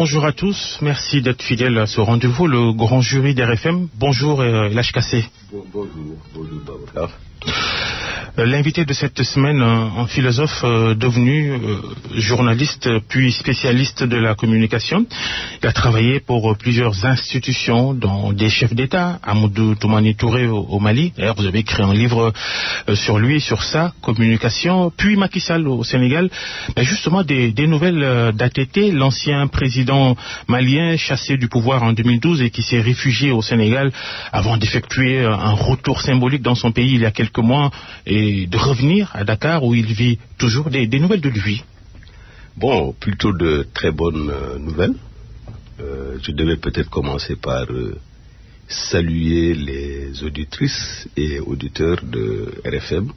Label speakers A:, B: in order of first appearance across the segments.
A: Bonjour à tous, merci d'être fidèles à ce rendez-vous, le grand jury d'RFM. Bonjour l'HKC.
B: Bonjour Babacar.
A: L'invité de cette semaine, un philosophe devenu journaliste puis spécialiste de la communication. Il a travaillé pour plusieurs institutions, dont des chefs d'État, Amadou Toumani Touré au Mali. D'ailleurs, vous avez écrit un livre sur lui, sur sa communication. Puis Macky Sall au Sénégal. Ben justement, des nouvelles d'ATT, l'ancien président malien chassé du pouvoir en 2012 et qui s'est réfugié au Sénégal avant d'effectuer un retour symbolique dans son pays il y a quelques mois et de revenir à Dakar où il vit toujours. Des nouvelles de lui?
B: Bon, plutôt de très bonnes nouvelles. Je devais peut-être commencer par saluer les auditrices et auditeurs de RFM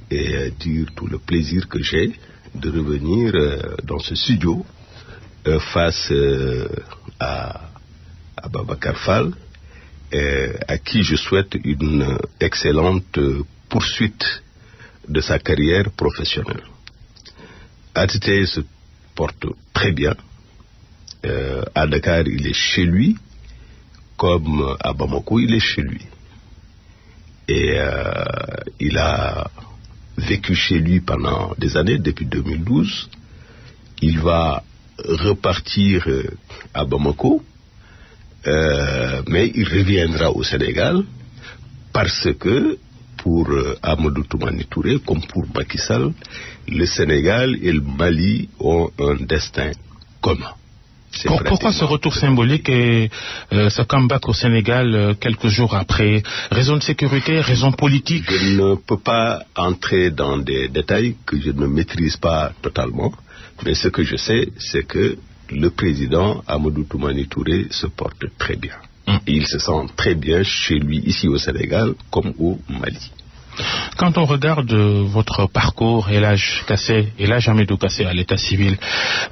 B: et dire tout le plaisir que j'ai de revenir dans ce studio face à Babacar Fall, à qui je souhaite une excellente poursuite de sa carrière professionnelle. ATT se porte très bien. À Dakar, il est chez lui, comme à Bamako, il est chez lui. Et il a vécu chez lui pendant des années, depuis 2012. Il va repartir à Bamako, mais il reviendra au Sénégal parce que pour Amadou Toumani Touré, comme pour Macky Sall, le Sénégal et le Mali ont un destin commun.
A: Pourquoi ce retour symbolique et ce comeback au Sénégal quelques jours après? Raison de sécurité, raison politique?
B: Je ne peux pas entrer dans des détails que je ne maîtrise pas totalement, mais ce que je sais, c'est que le président Amadou Toumani Touré se porte très bien. Et il se sent très bien chez lui, ici au Sénégal, comme au Mali.
A: Quand on regarde votre parcours, Elhadj Hamidou Kassé à l'état civil,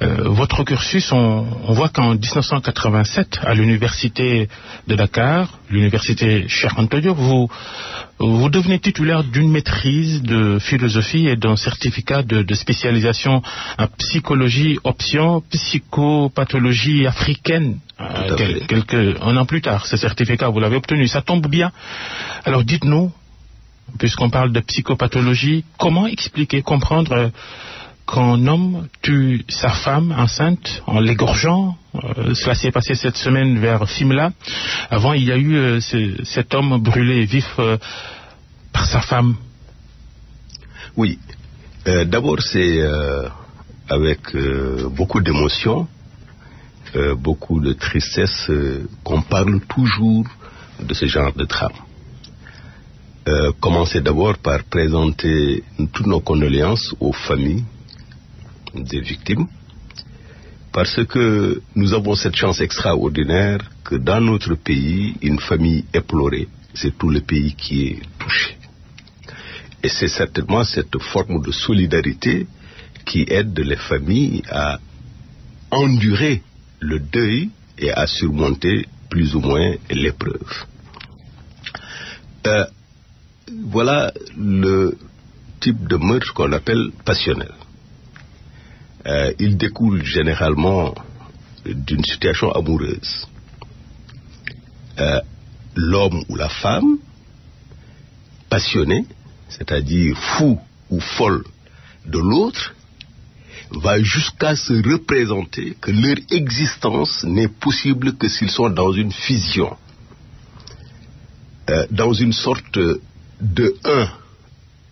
A: votre cursus, on voit qu'en 1987, à l'université de Dakar, l'université Cheikh Anta Diop, vous devenez titulaire d'une maîtrise de philosophie et d'un certificat de spécialisation en psychologie, option psychopathologie africaine. Un an plus tard, ce certificat, vous l'avez obtenu. Ça tombe bien. Alors dites-nous, puisqu'on parle de psychopathologie, comment expliquer, comprendre qu'un homme tue sa femme enceinte en l'égorgeant? Cela s'est passé cette semaine vers Fimela. Avant, il y a eu cet homme brûlé vif par sa femme.
B: Oui. D'abord, c'est avec beaucoup d'émotion, beaucoup de tristesse qu'on parle toujours de ce genre de drame. Commencer d'abord par présenter toutes nos condoléances aux familles des victimes, parce que nous avons cette chance extraordinaire que dans notre pays, une famille éplorée, c'est tout le pays qui est touché. Et c'est certainement cette forme de solidarité qui aide les familles à endurer le deuil et à surmonter plus ou moins l'épreuve. Voilà le type de meurtre qu'on appelle passionnel. Il découle généralement d'une situation amoureuse. L'homme ou la femme, passionné, c'est-à-dire fou ou folle de l'autre, va jusqu'à se représenter que leur existence n'est possible que s'ils sont dans une fusion, dans une sorte de un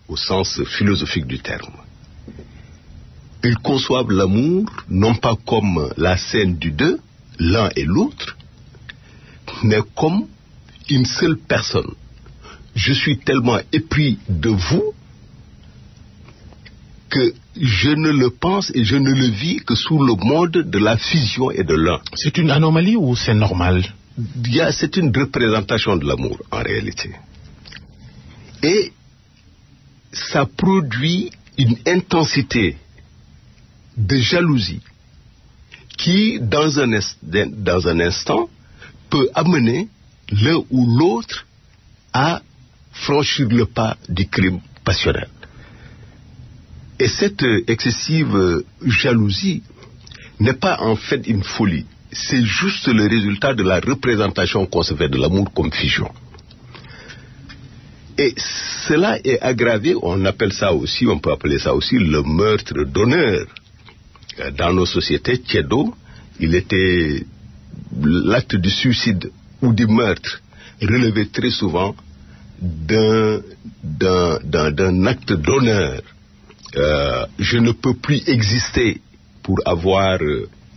B: au sens philosophique du terme. Ils conçoivent l'amour non pas comme la scène du deux, l'un et l'autre, mais comme une seule personne. Je suis tellement épris de vous que je ne le pense et je ne le vis que sous le mode de la fusion et de l'un.
A: C'est une anomalie ou c'est normal?
B: C'est une représentation de l'amour en réalité. Et ça produit une intensité de jalousie qui, dans un instant, peut amener l'un ou l'autre à franchir le pas du crime passionnel. Et cette excessive jalousie n'est pas en fait une folie. C'est juste le résultat de la représentation qu'on se fait de l'amour comme fiction. Et cela est aggravé, on peut appeler ça aussi le meurtre d'honneur. Dans nos sociétés, Tiedo, l'acte du suicide ou du meurtre relevait très souvent d'un acte d'honneur. Je ne peux plus exister pour avoir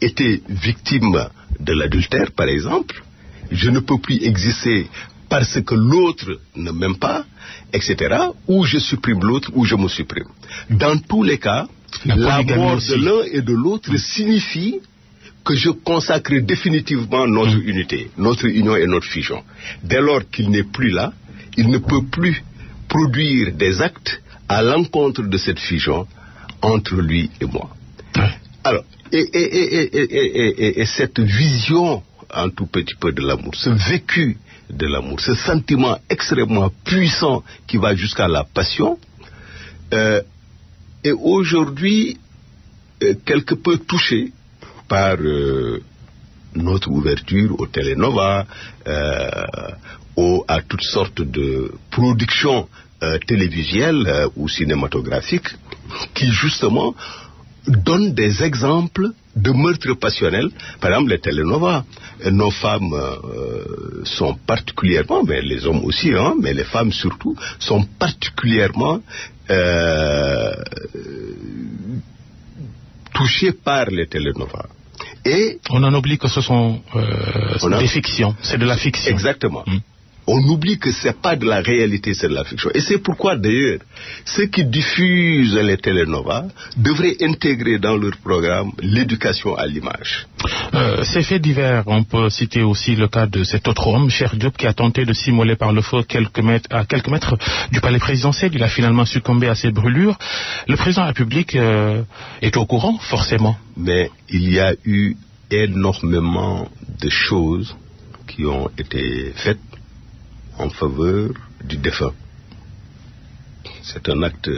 B: été victime de l'adultère, par exemple. Je ne peux plus exister parce que l'autre ne m'aime pas, etc. Ou je supprime l'autre, ou je me supprime. Dans tous les cas, la mort de l'un et de l'autre signifie que je consacre définitivement notre unité, notre union et notre fusion. Dès lors qu'il n'est plus là, il ne peut plus produire des actes à l'encontre de cette fusion entre lui et moi. Alors, et cette vision un tout petit peu de l'amour, ce vécu de l'amour, ce sentiment extrêmement puissant qui va jusqu'à la passion, est aujourd'hui quelque peu touché par notre ouverture aux télénovas, à toutes sortes de productions télévisuelles ou cinématographiques qui justement donnent des exemples de meurtres passionnels. Par exemple, les télénovas. Nos femmes sont particulièrement, mais les hommes aussi, mais les femmes surtout, sont particulièrement touchées par les télénovas. Et
A: on en oublie que ce sont des fictions, c'est de la fiction.
B: Exactement. On oublie que c'est pas de la réalité, c'est de la fiction. Et c'est pourquoi d'ailleurs, ceux qui diffusent les télénovas devraient intégrer dans leur programme l'éducation à l'image.
A: Ces faits divers, on peut citer aussi le cas de cet autre homme, Cheikh Diop, qui a tenté de s'immoler par le feu à quelques mètres du palais présidentiel. Il a finalement succombé à ses brûlures. Le président de la République est au courant, forcément.
B: Mais il y a eu énormément de choses qui ont été faites en faveur du défunt. C'est un acte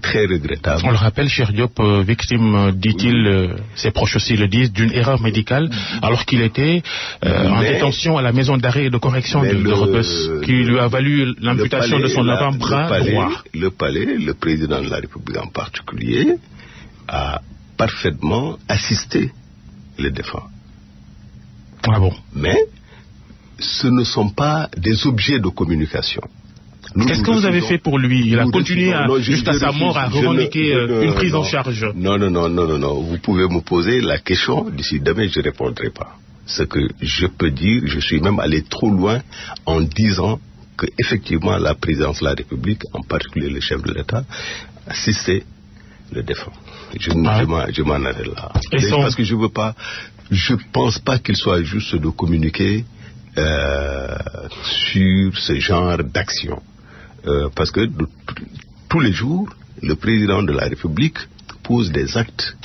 B: très regrettable.
A: On le rappelle, Cheikh Diop, victime, dit-il, ses proches aussi le disent, d'une erreur médicale, alors qu'il était en détention à la maison d'arrêt et de correction de Rebeuss, qui lui a valu l'amputation de son avant-bras droit.
B: Le président de la République en particulier, a parfaitement assisté le défunt.
A: Ah bon?
B: Mais ce ne sont pas des objets de communication.
A: Qu'est-ce que vous avez fait pour lui? Il a continué jusqu'à sa mort à revendiquer une prise en charge.
B: Non. Vous pouvez me poser la question, d'ici demain je ne répondrai pas. Ce que je peux dire, je suis même allé trop loin en disant que effectivement la présidence de la République, en particulier le chef de l'État, assistait le défunt. Je m'en arrête là. Parce que je pense pas qu'il soit juste de communiquer sur ce genre d'action. Parce que tous les jours, le président de la République pose des actes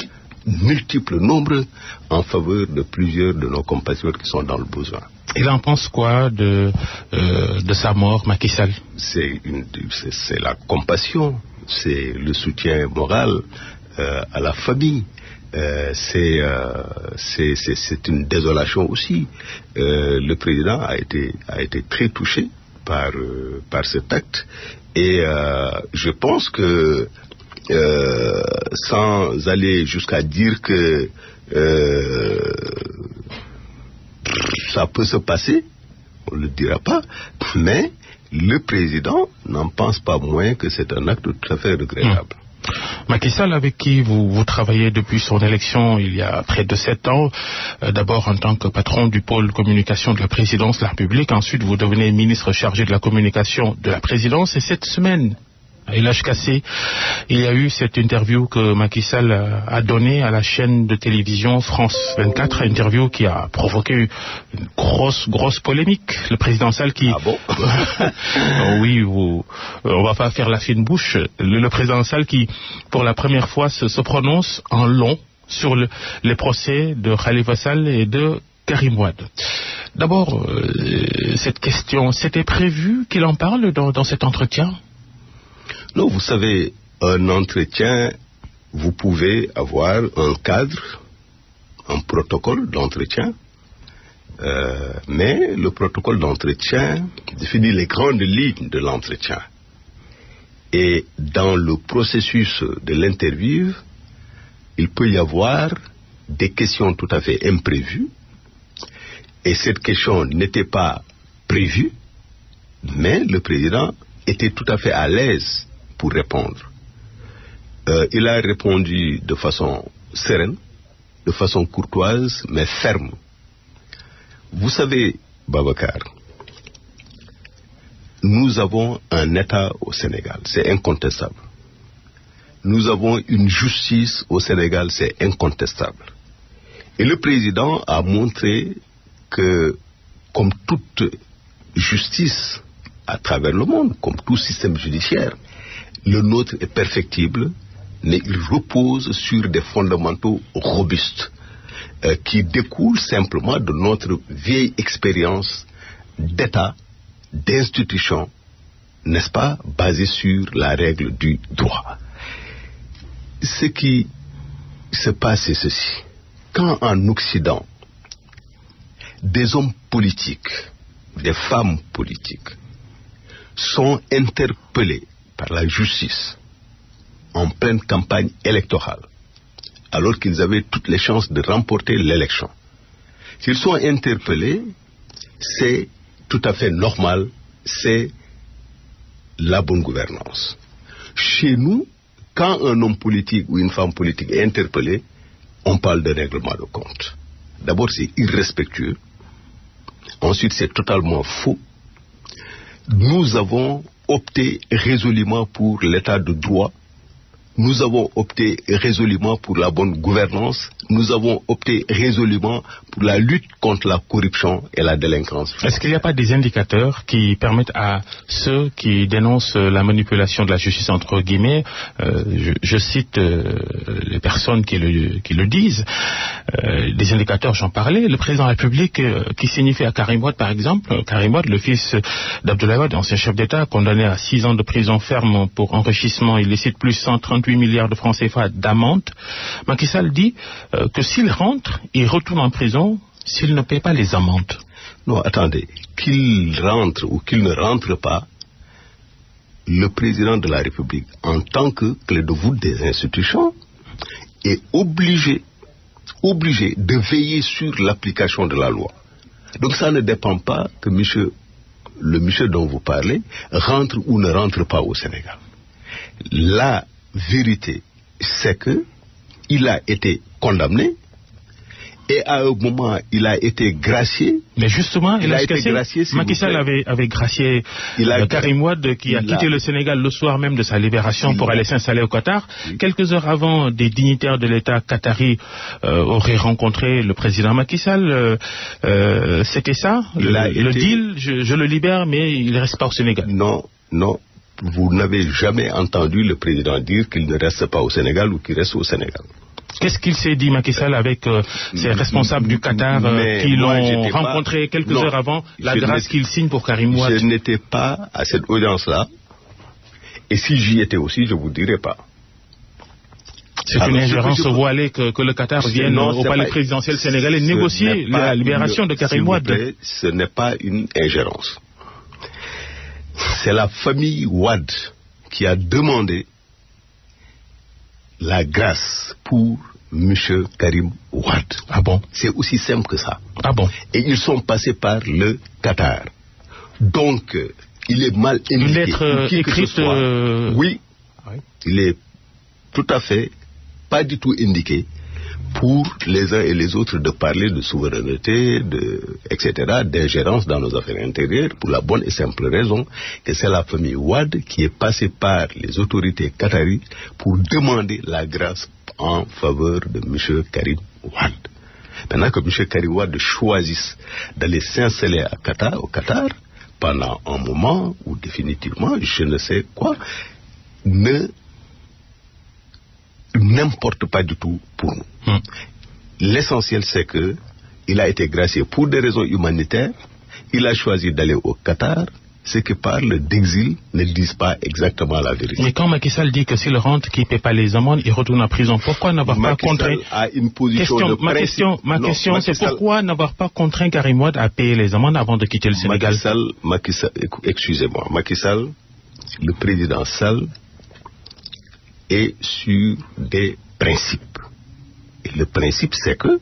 B: multiples, nombreux, en faveur de plusieurs de nos compatriotes qui sont dans le besoin.
A: Il en pense quoi de sa mort, Macky Sall?
B: C'est la compassion, c'est le soutien moral à la famille. C'est une désolation aussi. Le président a été très touché par cet acte, et je pense que sans aller jusqu'à dire que ça peut se passer, on ne le dira pas, mais le président n'en pense pas moins que c'est un acte tout à fait regrettable.
A: Macky Sall, avec qui vous travaillez depuis son élection il y a près de 7 ans, d'abord en tant que patron du pôle communication de la présidence de la République, ensuite vous devenez ministre chargé de la communication de la présidence, et cette semaine, à El-Hadj Kassé, il y a eu cette interview que Macky Sall a donnée à la chaîne de télévision France 24, interview qui a provoqué une grosse polémique. Le président Sall qui...
B: Ah bon?
A: Oui, on va pas faire la fine bouche. Le président Sall qui, pour la première fois, se prononce en long sur les procès de Khalifa Sall et de Karim Wade. D'abord, cette question, c'était prévu qu'il en parle dans cet entretien?
B: Non, vous savez, un entretien, vous pouvez avoir un cadre un protocole d'entretien, mais le protocole d'entretien définit les grandes lignes de l'entretien. Et dans le processus de l'interview, il peut y avoir des questions tout à fait imprévues, et cette question n'était pas prévue, mais le président était tout à fait à l'aise pour répondre. Il a répondu de façon sereine, de façon courtoise, mais ferme. Vous savez, Babacar, nous avons un État au Sénégal, c'est incontestable. Nous avons une justice au Sénégal, c'est incontestable. Et le président a montré que, comme toute justice à travers le monde, comme tout système judiciaire, le nôtre est perfectible, mais il repose sur des fondamentaux robustes qui découlent simplement de notre vieille expérience d'État, d'institution, n'est-ce pas, basée sur la règle du droit. Ce qui se passe, c'est ceci. Quand en Occident, des hommes politiques, des femmes politiques, sont interpellés par la justice en pleine campagne électorale, alors qu'ils avaient toutes les chances de remporter l'élection, s'ils sont interpellés, c'est tout à fait normal, c'est la bonne gouvernance. Chez nous, quand un homme politique ou une femme politique est interpellé, on parle de règlement de compte. D'abord, c'est irrespectueux. Ensuite, c'est totalement faux. Nous avons opté résolument pour l'état de droit. Nous avons opté résolument pour la bonne gouvernance. Nous avons opté résolument pour la lutte contre la corruption et la délinquance.
A: Est-ce qu'il n'y a pas des indicateurs qui permettent à ceux qui dénoncent la manipulation de la justice, entre guillemets, je cite les personnes qui le disent, des indicateurs, j'en parlais, le président de la République qui signifie à Karim Wade, par exemple, Karim Wade, le fils d'Abdoulaye Wade, ancien chef d'État, condamné à 6 ans de prison ferme pour enrichissement illicite, plus 138 milliards de francs CFA d'amende. Macky Sall dit que s'il rentre, il retourne en prison s'il ne paie pas les amendes.
B: Non, attendez. Qu'il rentre ou qu'il ne rentre pas, le président de la République, en tant que clé de voûte des institutions, est obligé de veiller sur l'application de la loi. Donc ça ne dépend pas que le monsieur dont vous parlez rentre ou ne rentre pas au Sénégal. La vérité, c'est que il a été condamné et à un moment, il a été gracié.
A: Mais justement, il a été gracié. Macky Sall avait gracié Karim Wade qui a quitté le Sénégal le soir même de sa libération pour aller s'installer au Qatar. Oui. Quelques heures avant, des dignitaires de l'État qatari auraient rencontré le président Macky Sall. C'était ça le deal, je le libère, mais il ne reste pas au Sénégal.
B: Non. Vous n'avez jamais entendu le président dire qu'il ne reste pas au Sénégal ou qu'il reste au Sénégal.
A: Qu'est-ce qu'il s'est dit, Macky Sall, avec ces responsables du Qatar qui l'ont rencontré quelques heures avant la grâce qu'il signe pour Karim Wade?
B: Je n'étais pas à cette audience-là. Et si j'y étais aussi, je ne vous dirais pas.
A: C'est une ingérence voilée que le Qatar vienne au palais présidentiel sénégalais négocier la libération de Karim Wade.
B: Ce n'est pas une ingérence. C'est la famille Wade qui a demandé la grâce pour M. Karim Wade.
A: Ah bon?
B: C'est aussi simple que ça.
A: Ah bon?
B: Et ils sont passés par le Qatar. Donc, il est mal indiqué.
A: Une lettre écrite...
B: Oui, il est tout à fait pas du tout indiqué pour les uns et les autres de parler de souveraineté, etc., d'ingérence dans nos affaires intérieures, pour la bonne et simple raison que c'est la famille Wade qui est passée par les autorités qataries pour demander la grâce en faveur de M. Karim Wade. Pendant que M. Karim Wade choisisse d'aller s'installer au Qatar, pendant un moment où définitivement, je ne sais quoi, n'importe pas du tout pour nous. L'essentiel, c'est que il a été gracié pour des raisons humanitaires. Il a choisi d'aller au Qatar. ceux qui parlent d'exil ne disent pas exactement la vérité.
A: Mais quand Macky Sall dit que s'il rentre, qu'il ne paie pas les amendes, il retourne en prison, pourquoi n'avoir pas contraint...
B: a une position de principe.
A: Ma question, c'est pourquoi n'avoir pas contraint Karim Wade à payer les amendes avant de quitter le Sénégal?
B: Macky Sall, excusez-moi, Macky Sall, le président Sall, est sur des principes. Et le principe, c'est que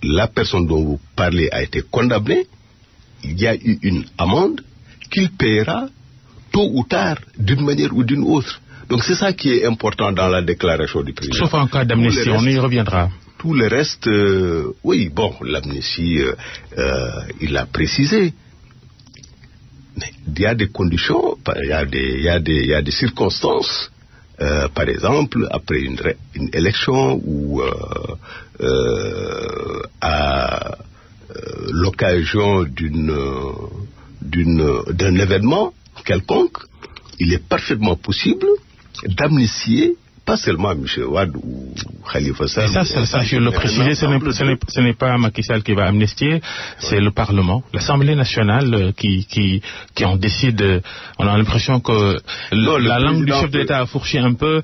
B: la personne dont vous parlez a été condamnée, il y a eu une amende qu'il paiera tôt ou tard, d'une manière ou d'une autre. Donc c'est ça qui est important dans la déclaration du président.
A: Sauf en cas d'amnistie, on y reviendra.
B: Tout le reste, oui, bon, l'amnistie, il l'a précisé. Mais il y a des conditions, il y a des circonstances. Par exemple, après une élection ou à l'occasion d'un événement quelconque, il est parfaitement possible d'amnistier pas seulement M. Wade ou Khalifa Sall.
A: Et ça, je le préciser, ce n'est pas Macky Sall qui va amnistier, c'est le Parlement, l'Assemblée nationale qui en décide. On a l'impression que la langue du chef de l'État a fourché un peu.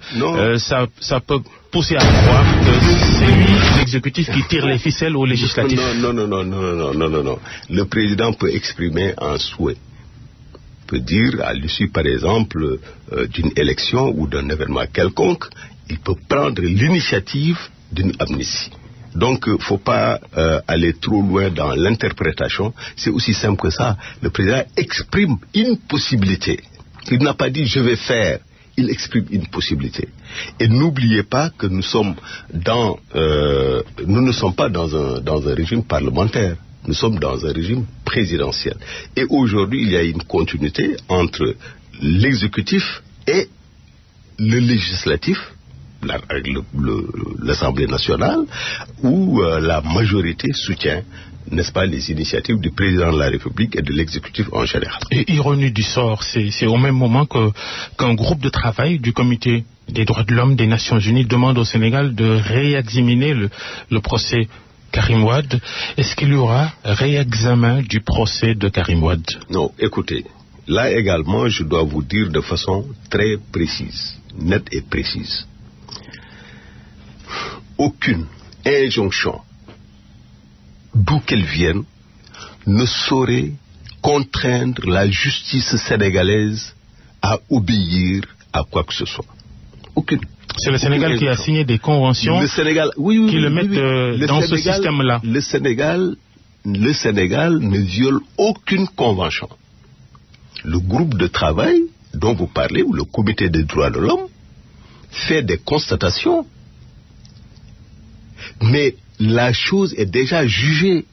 A: Ça peut pousser à croire que c'est lui, l'exécutif, qui tire les ficelles au législatif.
B: Non. Le président peut exprimer un souhait. Peut dire à l'issue, par exemple, d'une élection ou d'un événement quelconque, il peut prendre l'initiative d'une amnistie. Donc, il ne faut pas aller trop loin dans l'interprétation. C'est aussi simple que ça. Le président exprime une possibilité. Il n'a pas dit « je vais faire ». Il exprime une possibilité. Et n'oubliez pas que nous ne sommes pas dans un régime parlementaire. Nous sommes dans un régime présidentiel. Et aujourd'hui, il y a une continuité entre l'exécutif et le législatif, avec l'Assemblée nationale, où la majorité soutient, n'est-ce pas, les initiatives du président de la République et de l'exécutif en général.
A: Et ironie du sort, c'est au même moment qu'un groupe de travail du Comité des droits de l'homme des Nations Unies demande au Sénégal de réexaminer le procès Karim Wade. Est-ce qu'il y aura réexamen du procès de Karim Wade?
B: Non, écoutez, là également, je dois vous dire de façon très précise, nette et précise. Aucune injonction, d'où qu'elle vienne, ne saurait contraindre la justice sénégalaise à obéir à quoi que ce soit. Aucune.
A: C'est le Sénégal qui a signé des conventions qui le mettent dans ce système-là.
B: Le Sénégal ne viole aucune convention. Le groupe de travail dont vous parlez, ou le comité des droits de l'homme, fait des constatations. Mais la chose est déjà jugée.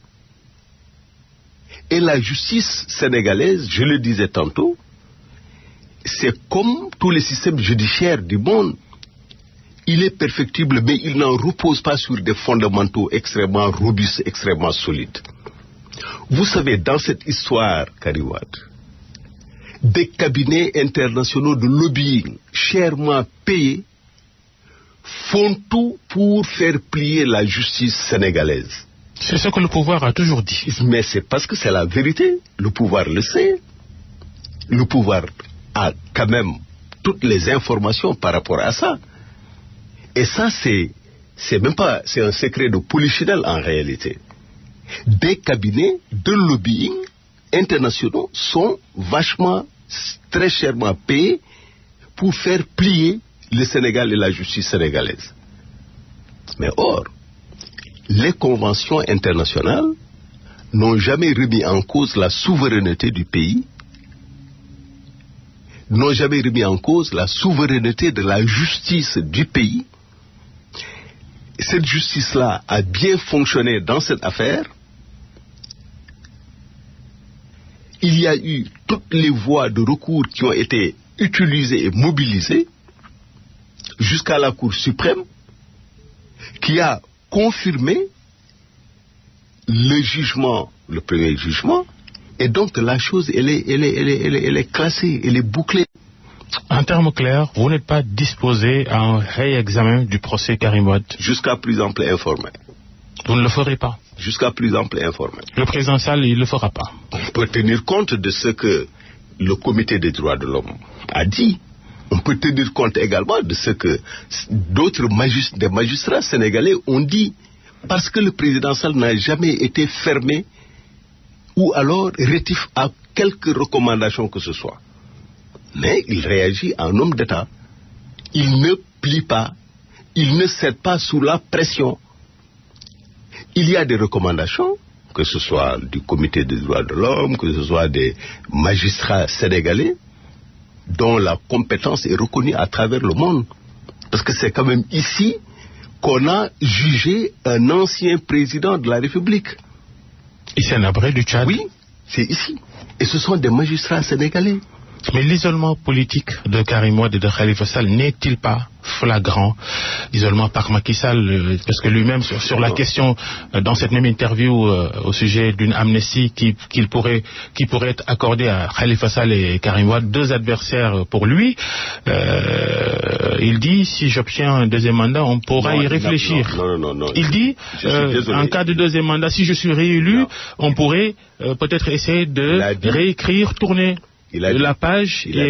B: Et la justice sénégalaise, je le disais tantôt, c'est comme tous les systèmes judiciaires du monde. Il est perfectible, mais il n'en repose pas sur des fondamentaux extrêmement robustes, extrêmement solides. Vous savez, dans cette histoire, Karim Wade, des cabinets internationaux de lobbying chèrement payés font tout pour faire plier la justice sénégalaise.
A: C'est ce que le pouvoir a toujours dit.
B: Mais c'est parce que c'est la vérité. Le pouvoir le sait. Le pouvoir a quand même toutes les informations par rapport à ça. Et ça, c'est même pas, c'est un secret de polichinelle en réalité. Des cabinets de lobbying internationaux sont très chèrement payés pour faire plier le Sénégal et la justice sénégalaise. Mais or, les conventions internationales n'ont jamais remis en cause la souveraineté du pays, n'ont jamais remis en cause la souveraineté de la justice du pays. Cette justice-là a bien fonctionné dans cette affaire. Il y a eu toutes les voies de recours qui ont été utilisées et mobilisées jusqu'à la Cour suprême, qui a confirmé le jugement, le premier jugement, et donc la chose, elle est classée, elle est bouclée.
A: En termes clairs, vous n'êtes pas disposé à un réexamen du procès Karim Wade?
B: Jusqu'à plus ample informé.
A: Vous ne le ferez pas?
B: Jusqu'à plus ample informé.
A: Le président Sall, il ne le fera pas?
B: On peut tenir compte de ce que le comité des droits de l'homme a dit, on peut tenir compte également de ce que des magistrats sénégalais ont dit, parce que le président Sall n'a jamais été fermé ou alors rétif à quelque recommandation que ce soit. Mais il réagit en homme d'État. Il ne plie pas, il ne cède pas sous la pression. Il y a des recommandations, que ce soit du comité des droits de l'homme, que ce soit des magistrats sénégalais, dont la compétence est reconnue à travers le monde. Parce que c'est quand même ici qu'on a jugé un ancien président de la République.
A: Hissène Habré du Tchad.
B: Oui, c'est ici. Et ce sont des magistrats sénégalais.
A: Mais l'isolement politique de Karim Wade et de Khalifa Sall n'est-il pas flagrant? L'isolement par Macky Sall, parce que lui-même, sur la question, dans cette même interview au sujet d'une amnistie qui pourrait être accordée à Khalifa Sall et Karim Wade, deux adversaires pour lui, il dit, si j'obtiens un deuxième mandat, on pourra y réfléchir.
B: Non.
A: Il dit, en cas de deuxième mandat, si je suis réélu, on pourrait peut-être essayer de réécrire, tourner la page.
B: Il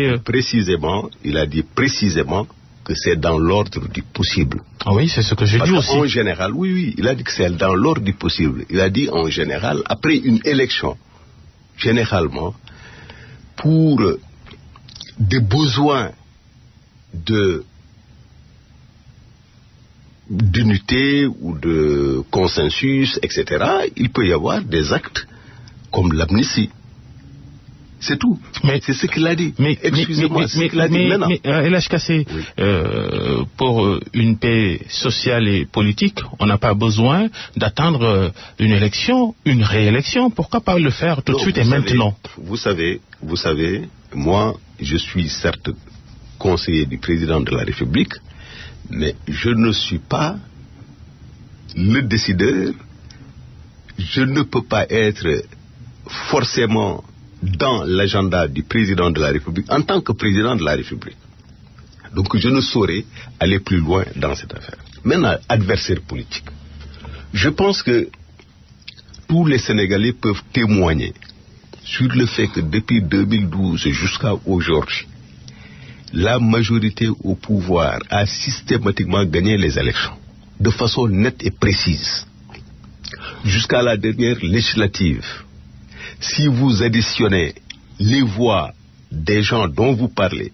B: a dit précisément que c'est dans l'ordre du possible.
A: Ah oui, c'est ce que j'ai dit aussi.
B: En général, oui, il a dit que c'est dans l'ordre du possible. Il a dit en général, après une élection, généralement, pour des besoins d'unité ou de consensus, etc., il peut y avoir des actes comme l'amnistie. C'est tout.
A: Mais
B: c'est ce qu'il a dit. Excusez-moi, c'est ce qu'il a dit maintenant.
A: Mais El-Hadj Kassé, pour une paix sociale et politique, on n'a pas besoin d'attendre une élection, une réélection. Pourquoi pas le faire tout de suite et maintenant?
B: Vous savez, moi, je suis certes conseiller du président de la République, mais je ne suis pas le décideur. Je ne peux pas être forcément dans l'agenda du président de la République en tant que président de la République. Donc je ne saurais aller plus loin dans cette affaire. Maintenant, adversaire politique. Je pense que tous les Sénégalais peuvent témoigner sur le fait que depuis 2012 jusqu'à aujourd'hui, la majorité au pouvoir a systématiquement gagné les élections de façon nette et précise. Jusqu'à la dernière législative, si vous additionnez les voix des gens dont vous parlez,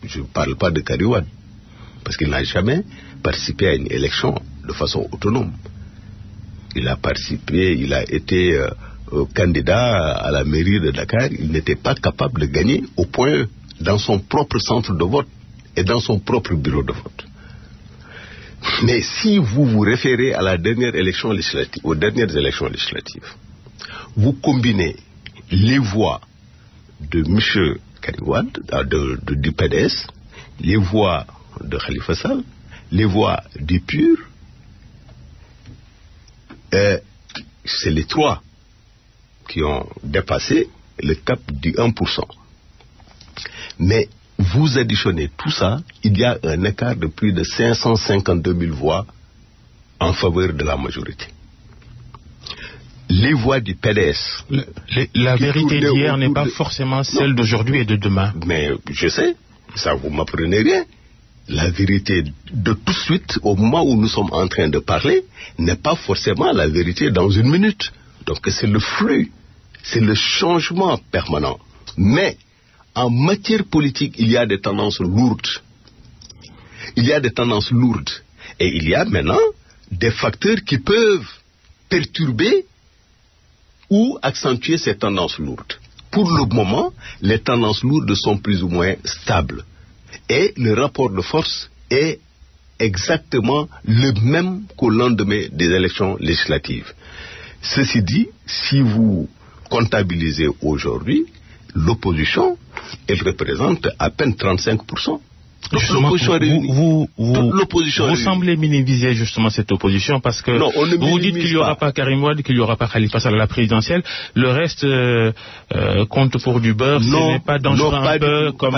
B: je ne parle pas de Karim Wade, parce qu'il n'a jamais participé à une élection de façon autonome. Il a participé, il a été candidat à la mairie de Dakar, il n'était pas capable de gagner au point dans son propre centre de vote et dans son propre bureau de vote. Mais si vous vous référez à la dernière élection législative, aux dernières élections législatives, vous combinez les voix de M. Karim Wade, du PDS, les voix de Khalifa Sall, les voix du PUR, c'est les trois qui ont dépassé le cap du 1%. Mais vous additionnez tout ça, il y a un écart de plus de 552 000 voix en faveur de la majorité. Les voix du PDS.
A: La vérité d'hier n'est pas forcément celle d'aujourd'hui et de demain.
B: Mais je sais, ça vous m'apprenez rien. La vérité de tout de suite, au moment où nous sommes en train de parler, n'est pas forcément la vérité dans une minute. Donc c'est le flux, c'est le changement permanent. Mais en matière politique, il y a des tendances lourdes. Il y a des tendances lourdes. Et il y a maintenant des facteurs qui peuvent perturber ou accentuer ces tendances lourdes. Pour le moment, les tendances lourdes sont plus ou moins stables. Et le rapport de force est exactement le même qu'au lendemain des élections législatives. Ceci dit, si vous comptabilisez aujourd'hui, l'opposition, elle représente à peine 35%.
A: Justement, vous semblez minimiser justement cette opposition parce que vous dites qu'il n'y aura pas Karim Wade, qu'il n'y aura pas Khalifa Sall à la présidentielle. Le reste compte pour du beurre. Ce n'est pas dangereux un peu comme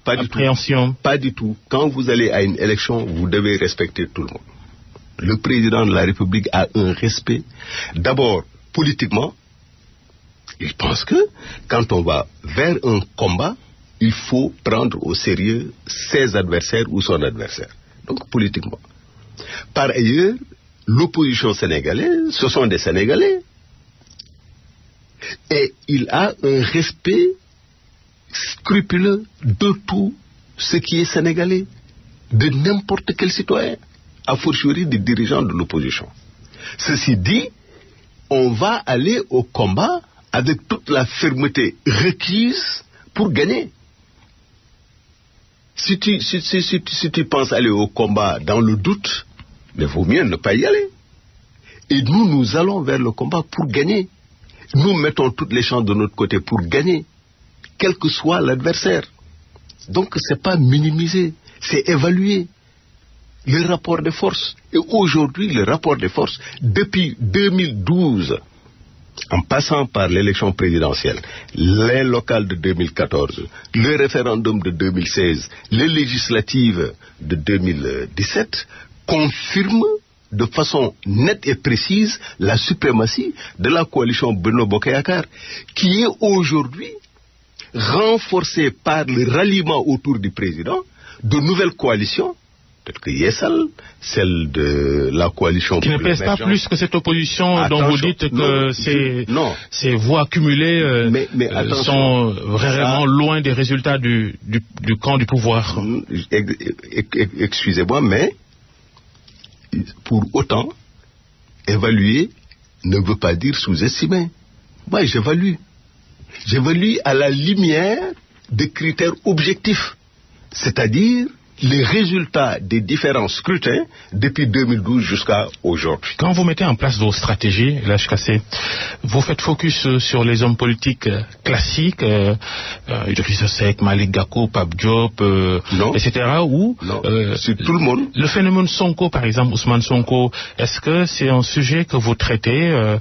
A: appréhension.
B: Pas du tout. Quand vous allez à une élection, vous devez respecter tout le monde. Le président de la République a un respect, d'abord politiquement, Ils pensent que quand on va vers un combat, il faut prendre au sérieux ses adversaires ou son adversaire. Donc politiquement. Par ailleurs, l'opposition sénégalaise, ce sont des Sénégalais. Et il a un respect scrupuleux de tout ce qui est sénégalais, de n'importe quel citoyen, a fortiori des dirigeants de l'opposition. Ceci dit, on va aller au combat avec toute la fermeté requise pour gagner. Si tu penses aller au combat dans le doute, mais vaut mieux ne pas y aller. Et nous allons vers le combat pour gagner. Nous mettons toutes les chances de notre côté pour gagner, quel que soit l'adversaire. Donc c'est pas minimiser, c'est évaluer le rapport de force. Et aujourd'hui, le rapport de force, depuis 2012, en passant par l'élection présidentielle, les locales de 2014, le référendum de 2016, les législatives de 2017, confirment de façon nette et précise la suprématie de la coalition Benno Bokk Yakaar, qui est aujourd'hui renforcée par le ralliement autour du président de nouvelles coalitions, peut-être que Yessal, celle de la coalition...
A: Qui ne pèse pas plus que cette opposition dont vous dites que ces voix cumulées sont vraiment loin des résultats du camp du pouvoir.
B: Excusez-moi, mais pour autant, évaluer ne veut pas dire sous-estimer. Moi, j'évalue. J'évalue à la lumière des critères objectifs, c'est-à-dire les résultats des différents scrutins depuis 2012 jusqu'à aujourd'hui.
A: Quand vous mettez en place vos stratégies, l'HKC, vous faites focus sur les hommes politiques classiques, Idrissa Seck, Malick Gakou, Pape Diop, etc. Ou
B: c'est tout le monde.
A: Le phénomène Sonko, par exemple, Ousmane Sonko, est-ce que c'est un sujet que vous traitez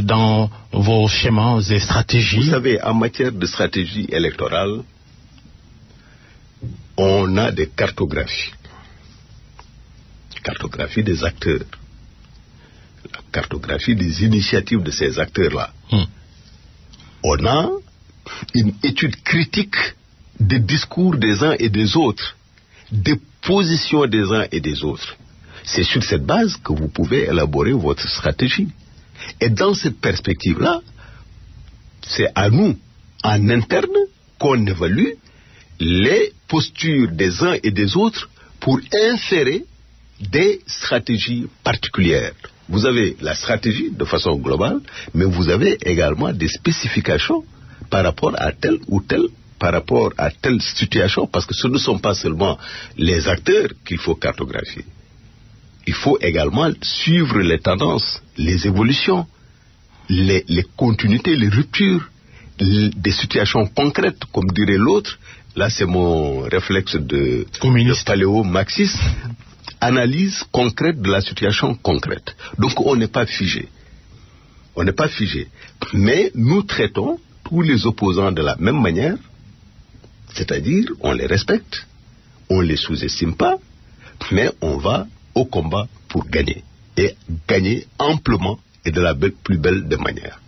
A: dans vos schémas et stratégies?
B: Vous savez, en matière de stratégie électorale, on a des cartographies. Cartographie des acteurs. La cartographie des initiatives de ces acteurs-là. On a une étude critique des discours des uns et des autres, des positions des uns et des autres. C'est sur cette base que vous pouvez élaborer votre stratégie. Et dans cette perspective-là, c'est à nous, en interne, qu'on évalue les postures des uns et des autres pour inférer des stratégies particulières. Vous avez la stratégie de façon globale, mais vous avez également des spécifications par rapport à telle ou telle, par rapport à telle situation, parce que ce ne sont pas seulement les acteurs qu'il faut cartographier. Il faut également suivre les tendances, les évolutions, les continuités, les ruptures, des situations concrètes, comme dirait l'autre. Là, c'est mon réflexe de paléo-marxiste. Analyse concrète de la situation concrète. Donc, on n'est pas figé. On n'est pas figé. Mais nous traitons tous les opposants de la même manière, c'est-à-dire, on les respecte, on les sous-estime pas, mais on va au combat pour gagner. Et gagner amplement et de la plus belle des manières.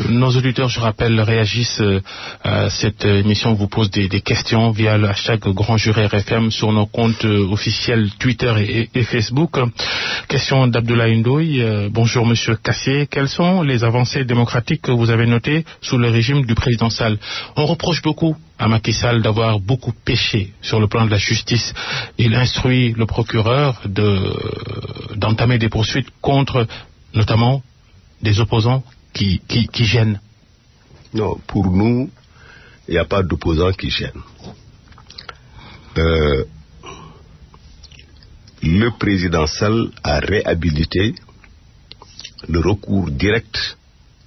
A: Nos auditeurs, je rappelle, réagissent à cette émission, vous posent des questions via le hashtag Grand Jury RFM sur nos comptes officiels Twitter et Facebook. Question d'Abdoulaye Ndoye. Bonjour Monsieur Kassé, quelles sont les avancées démocratiques que vous avez notées sous le régime du président Sall? On reproche beaucoup à Macky Sall d'avoir beaucoup péché sur le plan de la justice. Il instruit le procureur d'entamer des poursuites contre notamment des opposants qui gênent.
B: Non, pour nous, il n'y a pas d'opposants qui gênent. Le président Sall a réhabilité le recours direct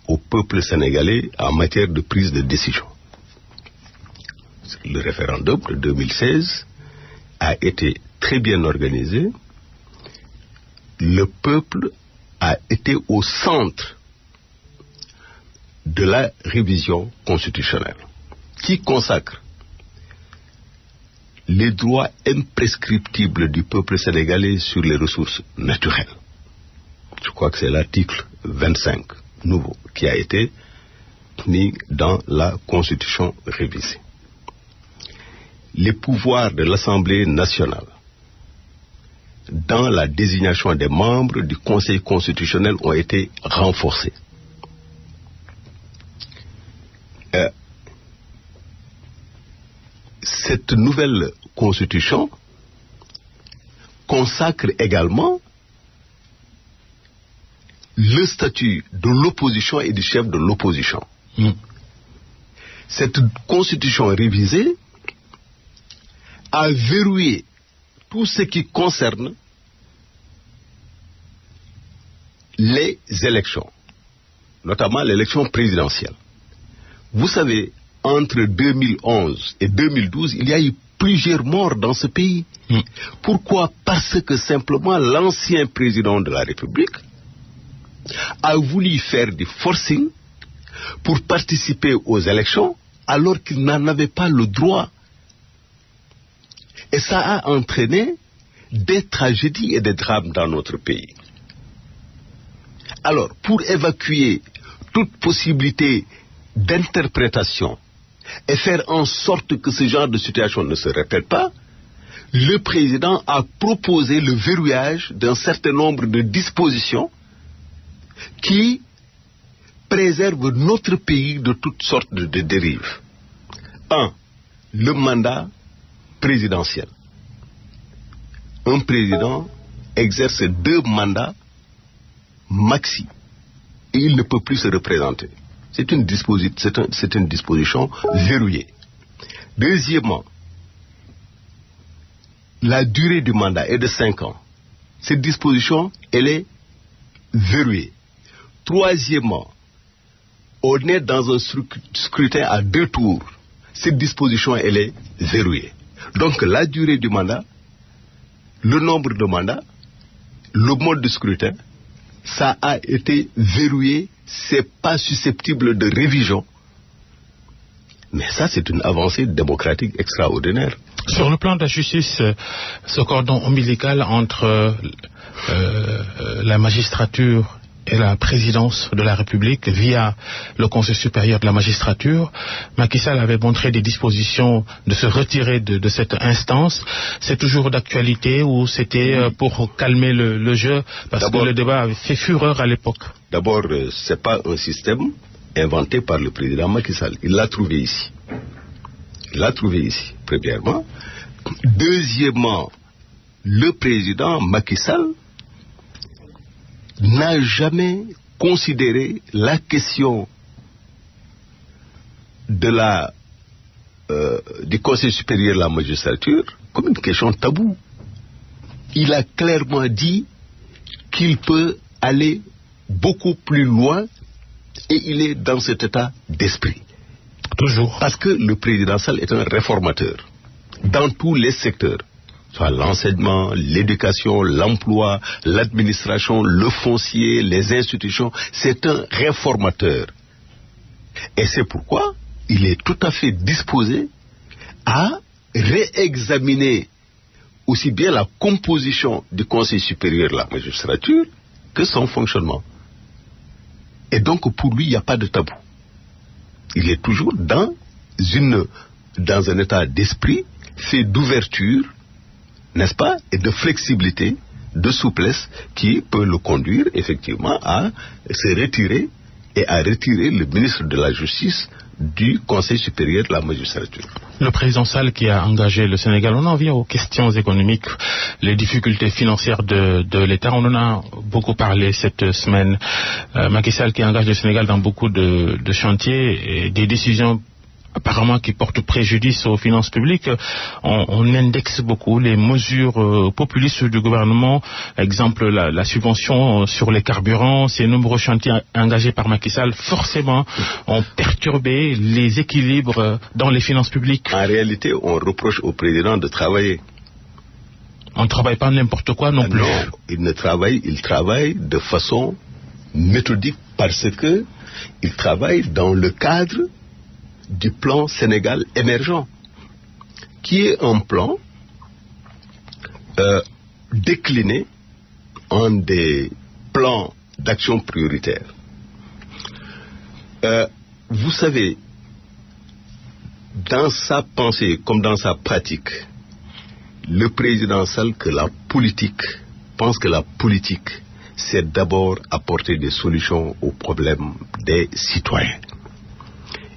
B: au peuple sénégalais en matière de prise de décision. Le référendum de 2016 a été très bien organisé. Le peuple a été au centre de la révision constitutionnelle qui consacre les droits imprescriptibles du peuple sénégalais sur les ressources naturelles. Je crois que c'est l'article 25 nouveau qui a été mis dans la Constitution révisée. Les pouvoirs de l'Assemblée nationale dans la désignation des membres du Conseil constitutionnel ont été renforcés. Cette nouvelle Constitution consacre également le statut de l'opposition et du chef de l'opposition. Cette Constitution révisée a verrouillé tout ce qui concerne les élections, notamment l'élection présidentielle. Vous savez, entre 2011 et 2012, il y a eu plusieurs morts dans ce pays. Pourquoi? Parce que simplement l'ancien président de la République a voulu faire du forcing pour participer aux élections alors qu'il n'en avait pas le droit. Et ça a entraîné des tragédies et des drames dans notre pays. Alors, pour évacuer toute possibilité d'interprétation et faire en sorte que ce genre de situation ne se répète pas, le président a proposé le verrouillage d'un certain nombre de dispositions qui préservent notre pays de toutes sortes de dérives. 1. Le mandat présidentiel. Un président exerce 2 mandats maxi et il ne peut plus se représenter. C'est une disposition verrouillée. Deuxièmement, la durée du mandat est de 5 ans. Cette disposition, elle est verrouillée. Troisièmement, on est dans un scrutin à 2 tours. Cette disposition, elle est verrouillée. Donc la durée du mandat, le nombre de mandats, le mode de scrutin, ça a été verrouillé, c'est pas susceptible de révision. Mais ça, c'est une avancée démocratique extraordinaire.
A: Sur le plan de la justice, ce cordon ombilical entre la magistrature et la présidence de la République via le Conseil supérieur de la magistrature, Macky Sall avait montré des dispositions de se retirer de cette instance. C'est toujours d'actualité ou c'était pour calmer le jeu parce que le débat avait fait fureur à l'époque?
B: D'abord, c'est pas un système inventé par le président Macky Sall. Il l'a trouvé ici. Premièrement. Deuxièmement, le président Macky Sall n'a jamais considéré la question de du Conseil supérieur de la magistrature comme une question taboue. Il a clairement dit qu'il peut aller beaucoup plus loin et il est dans cet état d'esprit.
A: Toujours.
B: Parce que le président Sall est un réformateur dans tous les secteurs. Soit l'enseignement, l'éducation, l'emploi, l'administration, le foncier, les institutions, c'est un réformateur. Et c'est pourquoi il est tout à fait disposé à réexaminer aussi bien la composition du Conseil supérieur de la magistrature que son fonctionnement. Et donc pour lui, il n'y a pas de tabou. Il est toujours dans un état d'esprit fait d'ouverture, n'est-ce pas, et de flexibilité, de souplesse, qui peut le conduire effectivement à se retirer et à retirer le ministre de la Justice du Conseil supérieur de la magistrature.
A: Le président Sall qui a engagé le Sénégal, on en vient aux questions économiques, les difficultés financières de l'État, on en a beaucoup parlé cette semaine. Macky Sall qui engage le Sénégal dans beaucoup de chantiers et des décisions apparemment qui portent préjudice aux finances publiques. On indexe beaucoup les mesures populistes du gouvernement, exemple la subvention sur les carburants, ces nombreux chantiers engagés par Macky Sall, forcément ont perturbé les équilibres dans les finances publiques.
B: En réalité, on reproche au président de travailler.
A: On ne travaille pas n'importe quoi non plus.
B: Non, il travaille de façon méthodique parce que il travaille dans le cadre du plan Sénégal émergent, qui est un plan décliné en des plans d'action prioritaires. Vous savez, dans sa pensée comme dans sa pratique, le président Sall pense que la politique, c'est d'abord apporter des solutions aux problèmes des citoyens.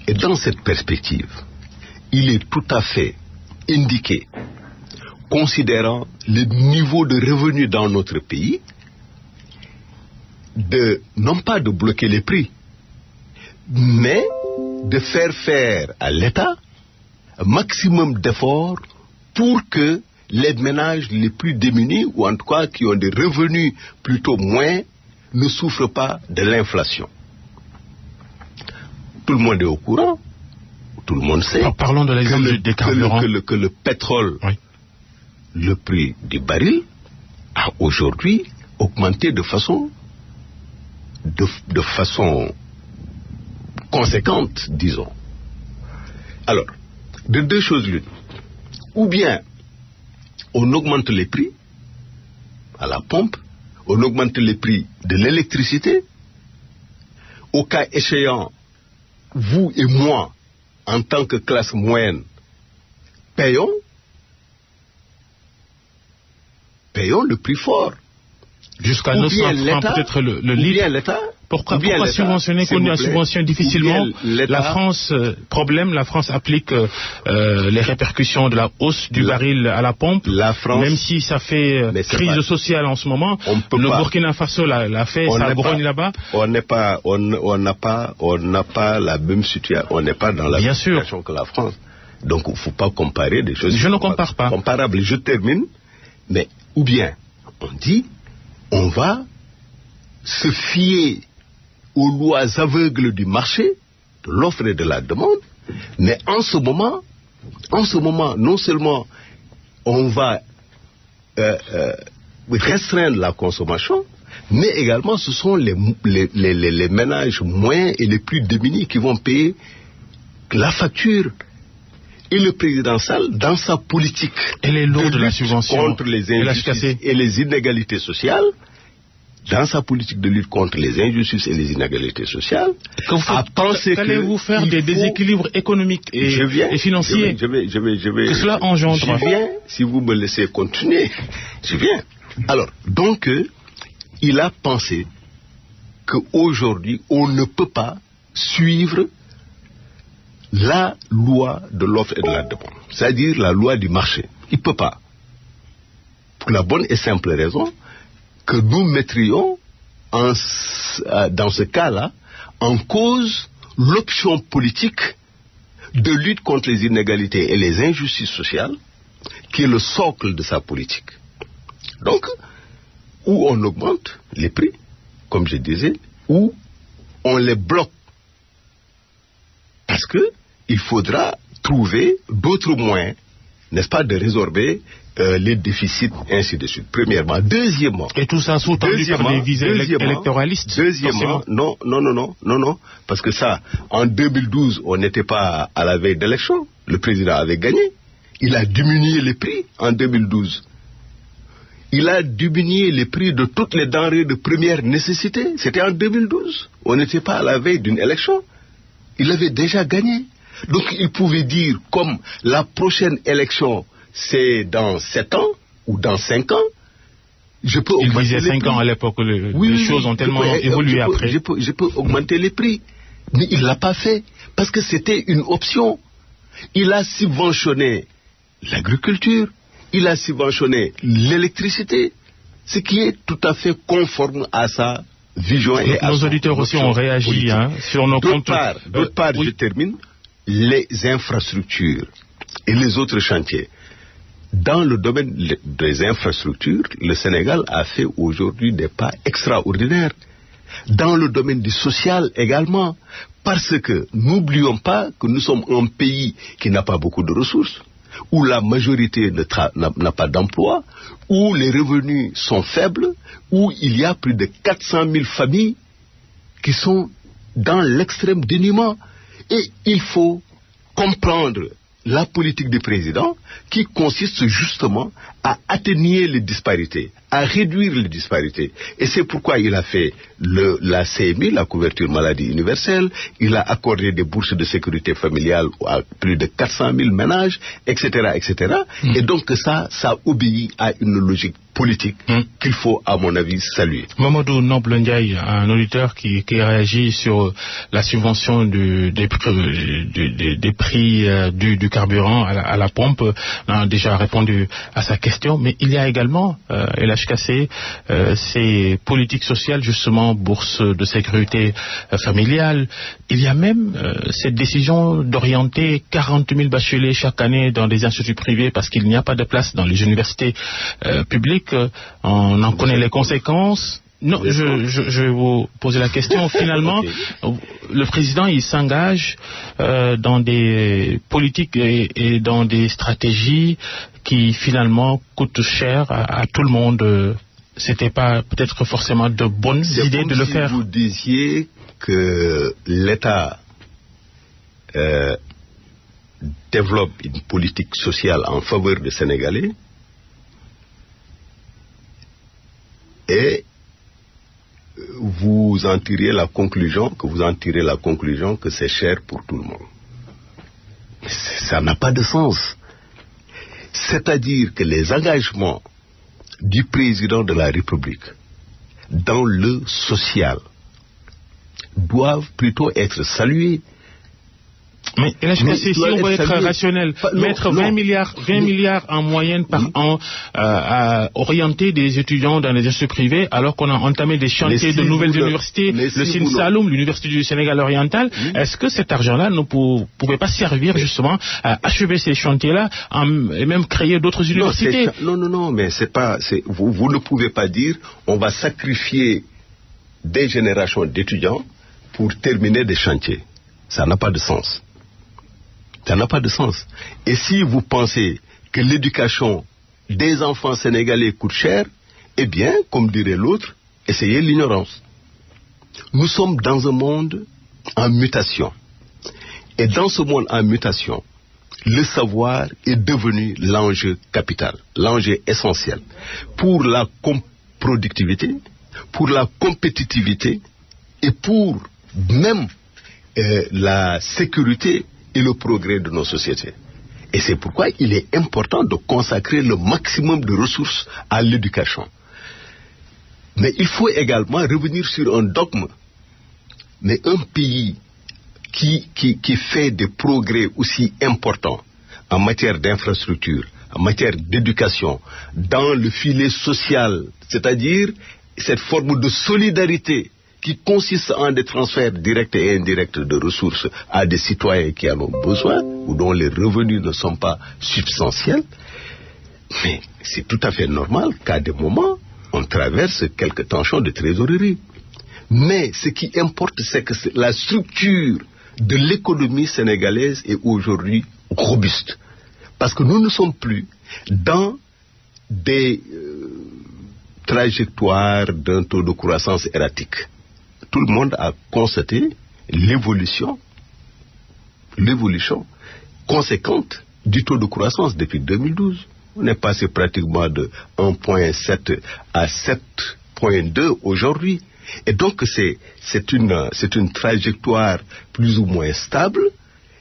B: Et dans cette perspective, il est tout à fait indiqué, considérant le niveau de revenus dans notre pays, non pas de bloquer les prix, mais de faire à l'État un maximum d'efforts pour que les ménages les plus démunis, ou en tout cas qui ont des revenus plutôt moins, ne souffrent pas de l'inflation. Tout le monde est au courant, tout le monde sait.
A: Parlons de l'exemple des carburants.
B: Que le pétrole, oui, le prix du baril, a aujourd'hui augmenté de façon conséquente, disons. Alors, de deux choses l'une. Ou bien, on augmente les prix à la pompe, on augmente les prix de l'électricité. Au cas échéant, vous et moi, en tant que classe moyenne, payons le prix fort.
A: Jusqu'à 900 francs peut-être le litre. Pourquoi subventionner qu'on la subventionne difficilement? La France, la France applique les répercussions de la hausse du baril à la pompe, même si ça fait crise sociale en ce moment. Le Burkina Faso l'a fait, ça grogne là-bas.
B: On n'a pas la même situation, on n'est pas dans la même situation que la France. Donc il ne faut pas comparer des choses.
A: Je ne compare pas.
B: Comparables. Je termine, mais ou bien on dit on va se fier aux lois aveugles du marché, de l'offre et de la demande, mais en ce moment, non seulement on va restreindre la consommation, mais également ce sont les ménages moyens et les plus démunis qui vont payer la facture. Et le président Sall, dans sa politique
A: de lutte
B: contre les injustices et les inégalités sociales, de lutte contre les injustices et les inégalités sociales, a pensé
A: qu'allez-vous faire des déséquilibres économiques et financiers que cela engendre.
B: Je viens, si vous me laissez continuer, je viens. Alors, donc, il a pensé qu'aujourd'hui, on ne peut pas suivre la loi de l'offre et de la demande, c'est-à-dire la loi du marché. Il ne peut pas. Pour la bonne et simple raison que nous mettrions, dans ce cas-là, en cause l'option politique de lutte contre les inégalités et les injustices sociales, qui est le socle de sa politique. Donc, où on augmente les prix, comme je disais, ou on les bloque. Parce que il faudra trouver d'autres moyens, n'est-ce pas, de résorber les déficits, ainsi de suite. Premièrement. Deuxièmement.
A: Et tout ça sous-tendu par des visées électoralistes.
B: Deuxièmement, non. Parce que ça, en 2012, on n'était pas à la veille d'élection. Le président avait gagné. Il a diminué les prix en 2012. Il a diminué les prix de toutes les denrées de première nécessité. C'était en 2012. On n'était pas à la veille d'une élection. Il avait déjà gagné. Donc il pouvait dire, comme la prochaine élection, c'est dans 7 ans ou dans 5 ans, je peux augmenter les prix. Il disait
A: 5 ans à l'époque, les choses ont tellement évolué après.
B: Je peux augmenter les prix. Mais il ne l'a pas fait, parce que c'était une option. Il a subventionné l'agriculture, il a subventionné l'électricité, ce qui est tout à fait conforme à sa vision. Et
A: nos auditeurs aussi ont réagi sur nos comptes.
B: D'autre part, je termine, les infrastructures et les autres chantiers. Dans le domaine des infrastructures, le Sénégal a fait aujourd'hui des pas extraordinaires. Dans le domaine du social également, parce que n'oublions pas que nous sommes un pays qui n'a pas beaucoup de ressources, où la majorité n'a pas d'emploi, où les revenus sont faibles, où il y a plus de 400 000 familles qui sont dans l'extrême dénuement. Et il faut comprendre la politique du président qui consiste justement à atténuer les disparités, à réduire les disparités. Et c'est pourquoi il a fait la CMI, la couverture maladie universelle, il a accordé des bourses de sécurité familiale à plus de 400 000 ménages, etc., etc. Et donc ça obéit à une logique politique qu'il faut, à mon avis, saluer.
A: Mamadou Noble Ndiaye, un auditeur qui réagit sur la subvention des prix du carburant à la pompe, a déjà répondu à sa question, mais il y a également, LHKC, ces politiques sociales, justement, bourse de sécurité familiale. Il y a même cette décision d'orienter 40 000 bacheliers chaque année dans des instituts privés parce qu'il n'y a pas de place dans les universités publiques. On en connaît les conséquences. Non, je vais vous poser la question. Finalement, le président, il s'engage dans des politiques et dans des stratégies qui finalement coûtent cher à tout le monde. C'était pas peut-être forcément de bonnes idées de le faire.
B: Vous disiez que l'État développe une politique sociale en faveur des Sénégalais et vous en tirez la conclusion que c'est cher pour tout le monde. Ça n'a pas de sens. C'est-à-dire que les engagements du président de la République dans le social doivent plutôt être salués.
A: Mais si on veut être rationnel, mettre 20 milliards en moyenne par an à orienter des étudiants dans les instituts privés, alors qu'on a entamé des chantiers de nouvelles universités, le Sine Saloum, l'Université du Sénégal oriental, est-ce que cet argent-là ne pouvait pas servir justement à achever ces chantiers-là et même créer d'autres universités?
B: Non, mais vous ne pouvez pas dire on va sacrifier des générations d'étudiants pour terminer des chantiers. Ça n'a pas de sens. Ça n'a pas de sens. Et si vous pensez que l'éducation des enfants sénégalais coûte cher, eh bien, comme dirait l'autre, essayez l'ignorance. Nous sommes dans un monde en mutation. Et dans ce monde en mutation, le savoir est devenu l'enjeu capital, l'enjeu essentiel pour la productivité, pour la compétitivité et pour même la sécurité et le progrès de nos sociétés. Et c'est pourquoi il est important de consacrer le maximum de ressources à l'éducation. Mais il faut également revenir sur un dogme. Mais un pays qui fait des progrès aussi importants en matière d'infrastructure, en matière d'éducation, dans le filet social, c'est-à-dire cette forme de solidarité qui consiste en des transferts directs et indirects de ressources à des citoyens qui en ont besoin ou dont les revenus ne sont pas substantiels. Mais c'est tout à fait normal qu'à des moments, on traverse quelques tensions de trésorerie. Mais ce qui importe, c'est que la structure de l'économie sénégalaise est aujourd'hui robuste. Parce que nous ne sommes plus dans des trajectoires d'un taux de croissance erratique. Tout le monde a constaté l'évolution conséquente du taux de croissance depuis 2012. On est passé pratiquement de 1,7 à 7,2 aujourd'hui. Et donc c'est une trajectoire plus ou moins stable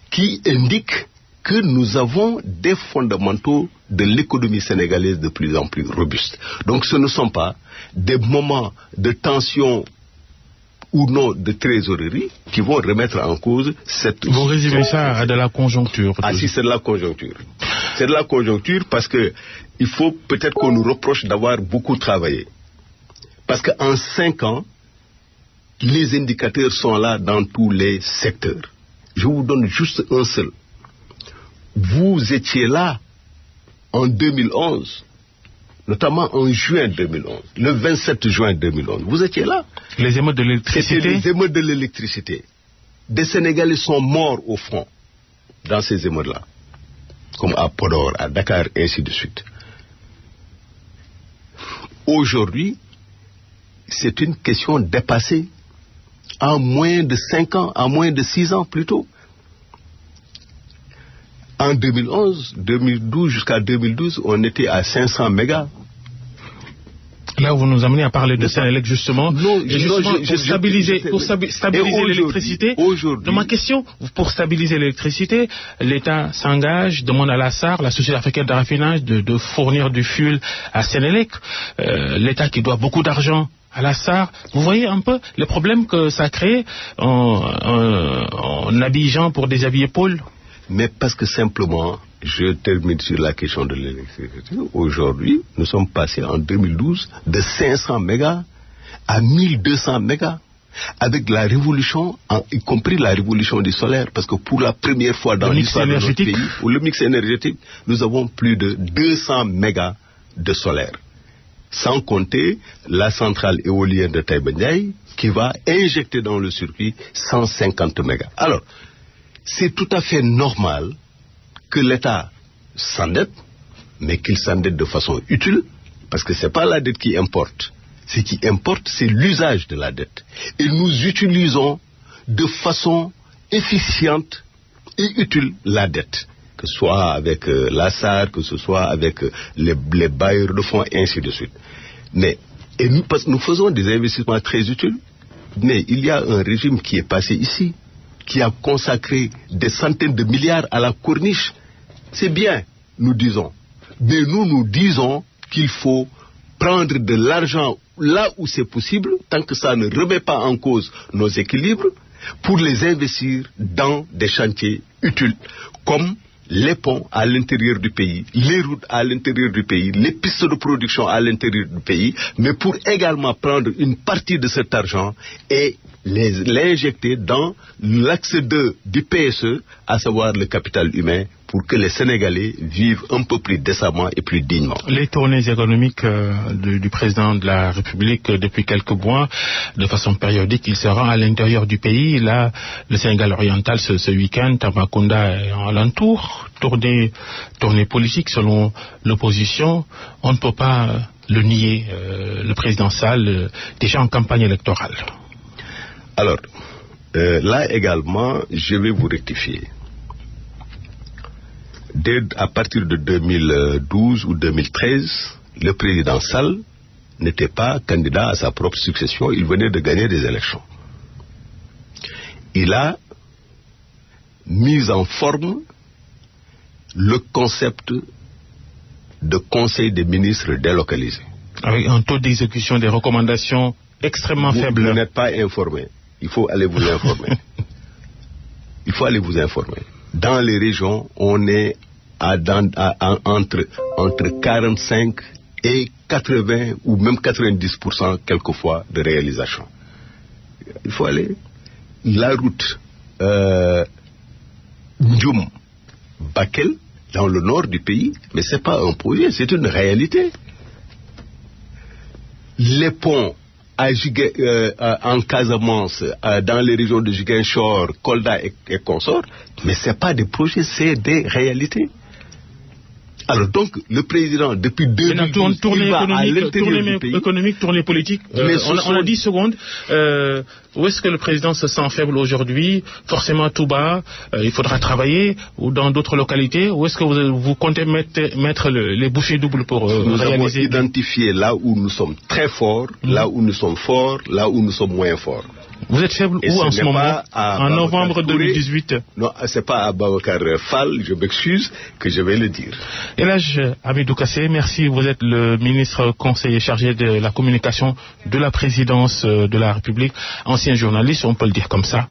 B: qui indique que nous avons des fondamentaux de l'économie sénégalaise de plus en plus robustes. Donc ce ne sont pas des moments de tension ou non de trésorerie qui vont remettre en cause cette...
A: Vous résumez ça à de la conjoncture.
B: Ah si, c'est de la conjoncture. C'est de la conjoncture parce que il faut peut-être qu'on nous reproche d'avoir beaucoup travaillé. Parce qu'en 5 ans, les indicateurs sont là dans tous les secteurs. Je vous donne juste un seul. Vous étiez là en 2011, notamment en juin 2011, le 27 juin 2011. Vous étiez là.
A: Les émeutes de l'électricité.
B: C'était les émeutes de l'électricité. Des Sénégalais sont morts au front dans ces émeutes-là, comme à Podor, à Dakar, et ainsi de suite. Aujourd'hui, c'est une question dépassée. En moins de 5 ans, en moins de 6 ans plutôt. En 2012 jusqu'à 2012, on était à 500 mégas.
A: Là, vous nous amenez à parler de Sénélec, justement.
B: Non,
A: pour stabiliser l'électricité.
B: Aujourd'hui,
A: ma question, pour stabiliser l'électricité, l'État s'engage, demande à la SAR, la Société africaine de raffinage, de fournir du fuel à Sénélec. L'État qui doit beaucoup d'argent à la SAR. Vous voyez un peu les problèmes que ça crée en habillant pour déshabiller Paul?
B: Mais parce que simplement, je termine sur la question de l'électricité. Aujourd'hui, nous sommes passés en 2012 de 500 mégas à 1200 mégas. Avec la révolution, y compris la révolution du solaire, parce que pour la première fois dans l'histoire de notre pays, pour le mix énergétique, nous avons plus de 200 mégas de solaire. Sans compter la centrale éolienne de Taïba Ndiaye qui va injecter dans le circuit 150 mégas. Alors, c'est tout à fait normal que l'État s'endette, mais qu'il s'endette de façon utile, parce que ce n'est pas la dette qui importe. Ce qui importe, c'est l'usage de la dette. Et nous utilisons de façon efficiente et utile la dette, que ce soit avec la SAR, que ce soit avec les bailleurs de fonds, et ainsi de suite. Parce que nous faisons des investissements très utiles, mais il y a un régime qui est passé ici, qui a consacré des centaines de milliards à la corniche. C'est bien, nous disons. Mais nous disons qu'il faut prendre de l'argent là où c'est possible, tant que ça ne remet pas en cause nos équilibres, pour les investir dans des chantiers utiles, comme les ponts à l'intérieur du pays, les routes à l'intérieur du pays, les pistes de production à l'intérieur du pays, mais pour également prendre une partie de cet argent et l'injecter dans l'axe 2 du PSE, à savoir le capital humain, pour que les Sénégalais vivent un peu plus décemment et plus dignement.
A: Les tournées économiques du président de la République depuis quelques mois, de façon périodique, il se rend à l'intérieur du pays. Là, le Sénégal oriental ce week-end, Tambacounda est en alentour, tournée politique selon l'opposition. On ne peut pas le nier, le président Sall, déjà en campagne électorale.
B: Alors, là également, je vais vous rectifier. À partir de 2012 ou 2013, le président Sall n'était pas candidat à sa propre succession, il venait de gagner des élections. Il a mis en forme le concept de conseil des ministres délocalisé.
A: Avec un taux d'exécution des recommandations extrêmement faible.
B: Vous n'êtes pas informé. Il faut aller vous informer. Il faut aller vous informer. Dans les régions, on est entre 45 et 80 ou même 90% quelquefois de réalisation. Il faut aller. La route Ndjoum-Bakel, dans le nord du pays, mais ce n'est pas un projet, c'est une réalité. Les ponts en Casamance, dans les régions de Ziguinchor, Kolda et consorts, mais ce n'est pas des projets, c'est des réalités. Alors donc, le président, depuis 2012, il va à l'intérieur du pays.
A: Économique, tournée politique, on a 10 secondes. Où est-ce que le président se sent faible aujourd'hui? Forcément à Touba, il faudra travailler, ou dans d'autres localités. Où est-ce que vous comptez mettre les bouchées doubles pour
B: nous
A: réaliser?
B: Nous avons identifié là où nous sommes très forts, là où nous sommes forts, là où nous sommes moins forts.
A: Vous êtes faible où en ce moment? En novembre 2018?
B: Non, c'est pas à Babacar Fall, je m'excuse, que je vais le dire.
A: Elhadj Hamidou Kassé, merci. Vous êtes le ministre conseiller chargé de la communication de la présidence de la République, ancien journaliste, on peut le dire comme ça.